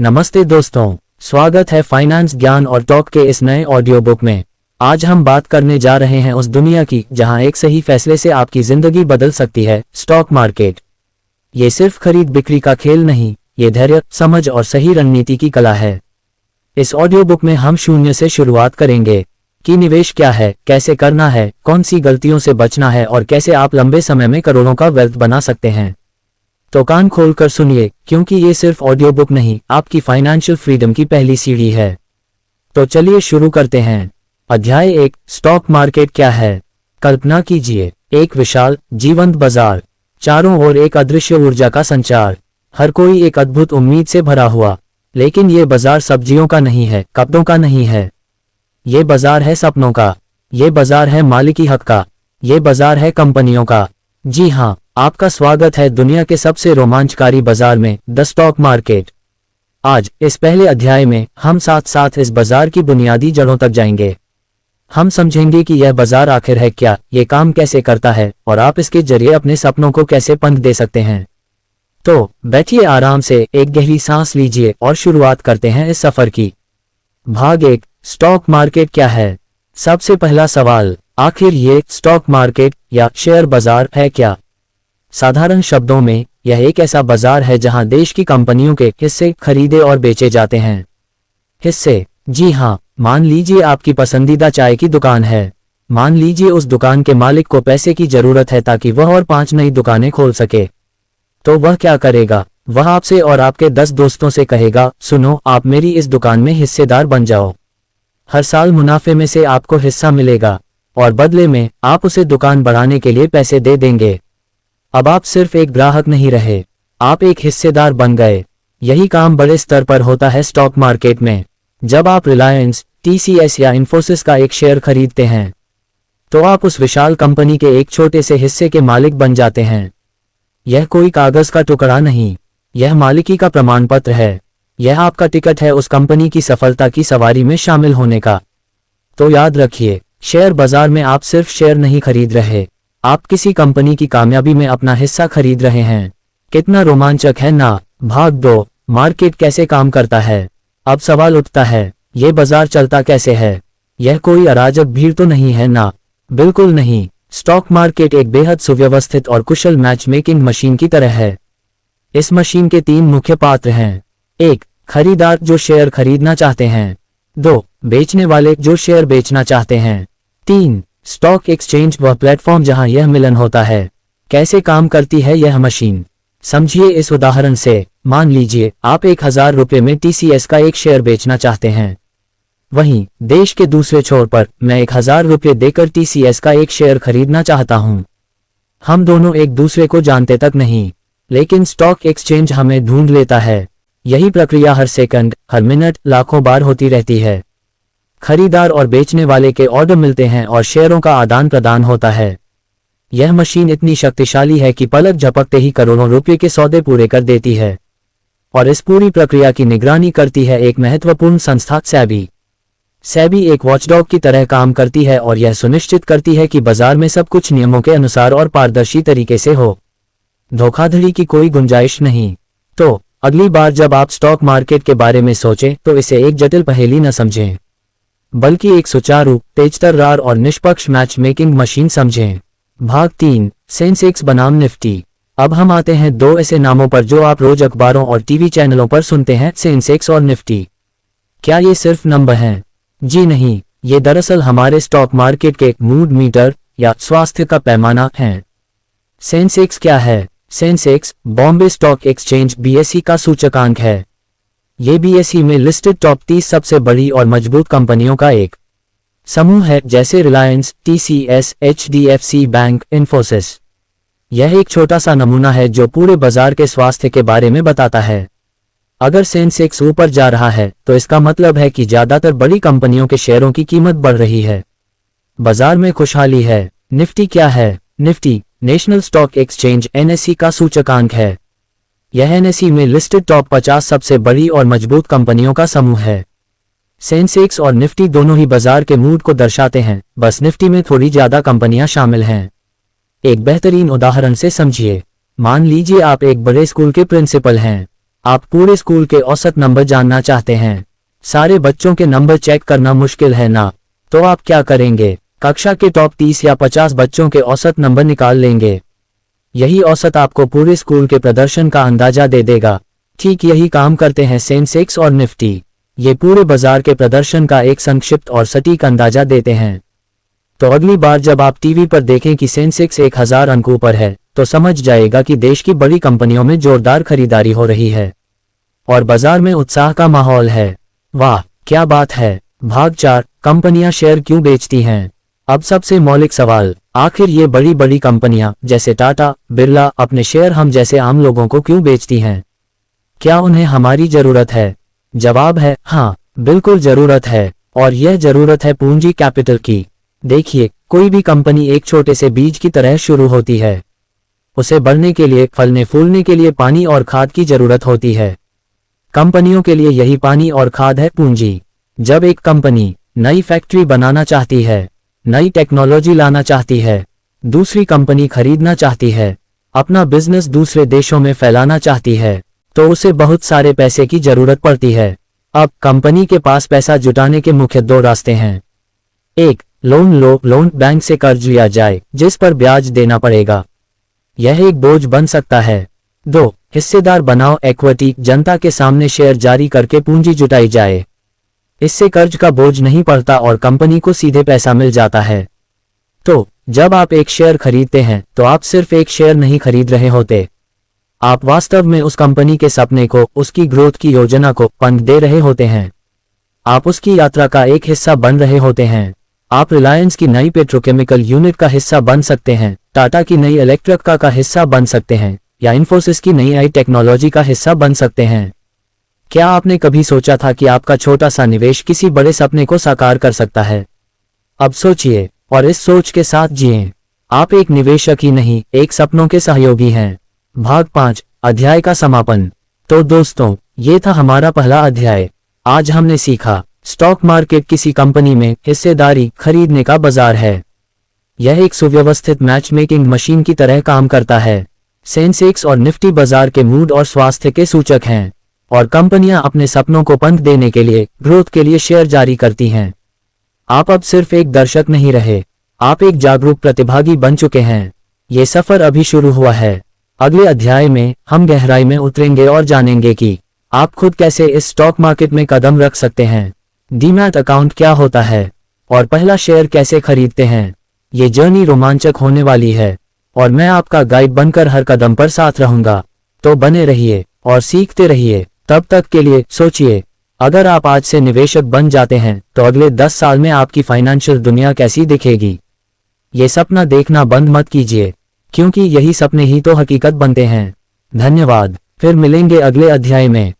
नमस्ते दोस्तों, स्वागत है फाइनेंस ज्ञान और टॉक के इस नए ऑडियो बुक में। आज हम बात करने जा रहे हैं उस दुनिया की जहां एक सही फैसले से आपकी जिंदगी बदल सकती है, स्टॉक मार्केट। ये सिर्फ खरीद बिक्री का खेल नहीं, ये धैर्य, समझ और सही रणनीति की कला है। इस ऑडियो बुक में हम शून्य से शुरुआत करेंगे कि निवेश क्या है, कैसे करना है, कौन सी गलतियों से बचना है और कैसे आप लंबे समय में करोड़ों का वेल्थ बना सकते हैं। तो कान खोलकर सुनिए, क्योंकि ये सिर्फ ऑडियो बुक नहीं, आपकी फाइनेंशियल फ्रीडम की पहली सीढ़ी है। तो चलिए शुरू करते हैं। अध्याय 1, स्टॉक मार्केट क्या है। कल्पना कीजिए, एक विशाल, जीवंत बाजार, चारों ओर एक अदृश्य ऊर्जा का संचार, हर कोई एक अद्भुत उम्मीद से भरा हुआ। लेकिन ये बाजार सब्जियों का नहीं है, कपड़ों का नहीं है। ये बाजार है सपनों का, ये बाजार है मालिकी हक का, ये बाजार है कंपनियों का। जी हाँ, आपका स्वागत है दुनिया के सबसे रोमांचकारी बाजार में, द स्टॉक मार्केट। आज इस पहले अध्याय में हम साथ साथ इस बाजार की बुनियादी जड़ों तक जाएंगे। हम समझेंगे कि यह बाजार आखिर है क्या, ये काम कैसे करता है और आप इसके जरिए अपने सपनों को कैसे पंख दे सकते हैं। तो बैठिए आराम से, एक गहरी सांस लीजिए और शुरुआत करते हैं इस सफर की। भाग 1, स्टॉक मार्केट क्या है। सबसे पहला सवाल, आखिर ये स्टॉक मार्केट या शेयर बाजार है क्या। साधारण शब्दों में, यह एक ऐसा बाजार है जहां देश की कंपनियों के हिस्से खरीदे और बेचे जाते हैं। हिस्से, जी हां, मान लीजिए आपकी पसंदीदा चाय की दुकान है। मान लीजिए उस दुकान के मालिक को पैसे की जरूरत है ताकि वह और 5 नई दुकानें खोल सके। तो वह क्या करेगा, वह आपसे और आपके 10 दोस्तों से कहेगा, सुनो, आप मेरी इस दुकान में हिस्सेदार बन जाओ। हर साल मुनाफे में से आपको हिस्सा मिलेगा और बदले में आप उसे दुकान बढ़ाने के लिए पैसे दे देंगे। अब आप सिर्फ एक ग्राहक नहीं रहे, आप एक हिस्सेदार बन गए। यही काम बड़े स्तर पर होता है स्टॉक मार्केट में। जब आप रिलायंस, TCS या इन्फोसिस का एक शेयर खरीदते हैं, तो आप उस विशाल कंपनी के एक छोटे से हिस्से के मालिक बन जाते हैं। यह कोई कागज का टुकड़ा नहीं, यह मालिकी का प्रमाण पत्र है। यह आपका टिकट है उस कंपनी की सफलता की सवारी में शामिल होने का। तो याद रखिए, शेयर बाजार में आप सिर्फ शेयर नहीं खरीद रहे, आप किसी कंपनी की कामयाबी में अपना हिस्सा खरीद रहे हैं। कितना रोमांचक है ना। भाग 2, मार्केट कैसे काम करता है। अब सवाल उठता है, ये बाजार चलता कैसे है। यह कोई अराजक भीड़ तो नहीं है ना। बिल्कुल नहीं। स्टॉक मार्केट एक बेहद सुव्यवस्थित और कुशल मैच मेकिंग मशीन की तरह है। इस मशीन के 3 मुख्य पात्र हैं। 1, खरीदार जो शेयर खरीदना चाहते हैं। 2, बेचने वाले जो शेयर बेचना चाहते हैं। 3, स्टॉक एक्सचेंज, वह प्लेटफॉर्म जहां यह मिलन होता है। कैसे काम करती है यह मशीन, समझिए इस उदाहरण से। मान लीजिए आप 1000 रुपये में TCS का एक शेयर बेचना चाहते हैं। वहीं देश के दूसरे छोर पर मैं 1000 रुपये देकर TCS का एक शेयर खरीदना चाहता हूं। हम दोनों एक दूसरे को जानते तक नहीं, लेकिन स्टॉक एक्सचेंज हमें ढूंढ लेता है। यही प्रक्रिया हर सेकंड, हर मिनट, लाखों बार होती रहती है। खरीदार और बेचने वाले के ऑर्डर मिलते हैं और शेयरों का आदान प्रदान होता है। यह मशीन इतनी शक्तिशाली है कि पलक झपकते ही करोड़ों रुपये के सौदे पूरे कर देती है। और इस पूरी प्रक्रिया की निगरानी करती है एक महत्वपूर्ण संस्था, सेबी। सेबी एक वॉचडॉग की तरह काम करती है और यह सुनिश्चित करती है कि बाजार में सब कुछ नियमों के अनुसार और पारदर्शी तरीके से हो। धोखाधड़ी की कोई गुंजाइश नहीं। तो अगली बार जब आप स्टॉक मार्केट के बारे में सोचें तो इसे एक जटिल पहेली न समझें, बल्कि एक सुचारू, तेजतर्रार और निष्पक्ष मैच मेकिंग मशीन समझें। भाग 3, सेंसेक्स बनाम निफ्टी। अब हम आते हैं 2 ऐसे नामों पर जो आप रोज अखबारों और टीवी चैनलों पर सुनते हैं, सेंसेक्स और निफ्टी। क्या ये सिर्फ नंबर हैं? जी नहीं, ये दरअसल हमारे स्टॉक मार्केट के मूड मीटर या स्वास्थ्य का पैमाना हैं। सेंसेक्स क्या है? Sensex Bombay stock exchange BSE का सूचकांक है। ये BSE में लिस्टेड टॉप 30 सबसे बड़ी और मजबूत कंपनियों का एक समूह है, जैसे Reliance, TCS, HDFC bank, Infosys. यह एक छोटा सा नमूना है जो पूरे बाजार के स्वास्थ्य के बारे में बताता है। अगर सेंसेक्स ऊपर जा रहा है तो इसका मतलब है कि ज्यादातर बड़ी कंपनियों के शेयरों की कीमत बढ़ रही है, बाजार में खुशहाली है। निफ्टी क्या है? Nifty national stock exchange NSE का सूचकांक है। यह NSE में लिस्टेड टॉप 50 सबसे बड़ी और मजबूत कंपनियों का समूह है। सेंसेक्स और निफ्टी दोनों ही बाजार के मूड को दर्शाते हैं, बस निफ्टी में थोड़ी ज्यादा कंपनियां शामिल हैं। एक बेहतरीन उदाहरण से समझिए। मान लीजिए आप एक बड़े स्कूल के प्रिंसिपल हैं। आप पूरे स्कूल के औसत नंबर जानना चाहते हैं। सारे बच्चों के नंबर चेक करना मुश्किल है ना? तो आप क्या करेंगे? कक्षा के टॉप 30 या 50 बच्चों के औसत नंबर निकाल लेंगे। यही औसत आपको पूरे स्कूल के प्रदर्शन का अंदाजा दे देगा। ठीक यही काम करते हैं सेंसेक्स और निफ्टी। ये पूरे बाजार के प्रदर्शन का एक संक्षिप्त और सटीक अंदाजा देते हैं। तो अगली बार जब आप टीवी पर देखें कि सेंसेक्स 1000 अंकों पर है, तो समझ जाएगा कि देश की बड़ी कंपनियों में जोरदार खरीदारी हो रही है और बाजार में उत्साह का माहौल है। वाह, क्या बात है। भाग 4, कंपनियां शेयर क्यों बेचती हैं? अब सबसे मौलिक सवाल, आखिर ये बड़ी बड़ी कंपनियां जैसे टाटा, बिरला अपने शेयर हम जैसे आम लोगों को क्यों बेचती हैं? क्या उन्हें हमारी जरूरत है? जवाब है हाँ, बिल्कुल जरूरत है। और यह जरूरत है पूंजी कैपिटल की। देखिए, कोई भी कंपनी एक छोटे से बीज की तरह शुरू होती है। उसे बढ़ने के लिए, फलने फूलने के लिए पानी और खाद की जरूरत होती है। कंपनियों के लिए यही पानी और खाद है पूंजी। जब एक कंपनी नई फैक्ट्री बनाना चाहती है, नई टेक्नोलॉजी लाना चाहती है, दूसरी कंपनी खरीदना चाहती है, अपना बिजनेस दूसरे देशों में फैलाना चाहती है, तो उसे बहुत सारे पैसे की जरूरत पड़ती है। अब कंपनी के पास पैसा जुटाने के मुख्य 2 रास्ते हैं। 1, लोन लो, लोन बैंक से कर्ज लिया जाए जिस पर ब्याज देना पड़ेगा। यह एक बोझ बन सकता है। 2, हिस्सेदार बनाओ, इक्विटी, जनता के सामने शेयर जारी करके पूंजी जुटाई जाए। इससे कर्ज का बोझ नहीं पड़ता और कंपनी को सीधे पैसा मिल जाता है। तो जब आप एक शेयर खरीदते हैं तो आप सिर्फ एक शेयर नहीं खरीद रहे होते। आप वास्तव में उस कंपनी के सपने को, उसकी ग्रोथ की योजना को पंख दे रहे होते हैं। आप उसकी यात्रा का एक हिस्सा बन रहे होते हैं। आप रिलायंस की नई पेट्रोकेमिकल यूनिट का हिस्सा बन सकते हैं, टाटा की नई इलेक्ट्रिक का हिस्सा बन सकते हैं, या इन्फोसिस की नई टेक्नोलॉजी का हिस्सा बन सकते हैं। क्या आपने कभी सोचा था कि आपका छोटा सा निवेश किसी बड़े सपने को साकार कर सकता है? अब सोचिए और इस सोच के साथ जिएं। आप एक निवेशक ही नहीं, एक सपनों के सहयोगी हैं। भाग 5, अध्याय का समापन। तो दोस्तों, ये था हमारा पहला अध्याय। आज हमने सीखा, स्टॉक मार्केट किसी कंपनी में हिस्सेदारी खरीदने का बाजार है। यह एक सुव्यवस्थित मैच मेकिंग मशीन की तरह काम करता है। सेंसेक्स और निफ्टी बाजार के मूड और स्वास्थ्य के सूचक हैं, और कंपनियां अपने सपनों को पंख देने के लिए, ग्रोथ के लिए शेयर जारी करती हैं। आप अब सिर्फ एक दर्शक नहीं रहे, आप एक जागरूक प्रतिभागी बन चुके हैं। ये सफर अभी शुरू हुआ है। अगले अध्याय में हम गहराई में उतरेंगे और जानेंगे कि आप खुद कैसे इस स्टॉक मार्केट में कदम रख सकते हैं, डीमैट अकाउंट क्या होता है, और पहला शेयर कैसे खरीदते हैं। ये जर्नी रोमांचक होने वाली है और मैं आपका गाइड बनकर हर कदम पर साथ रहूंगा। तो बने रहिए और सीखते रहिए। तब तक के लिए सोचिए, अगर आप आज से निवेशक बन जाते हैं तो अगले 10 साल में आपकी फाइनेंशियल दुनिया कैसी दिखेगी। ये सपना देखना बंद मत कीजिए, क्योंकि यही सपने ही तो हकीकत बनते हैं। धन्यवाद, फिर मिलेंगे अगले अध्याय में।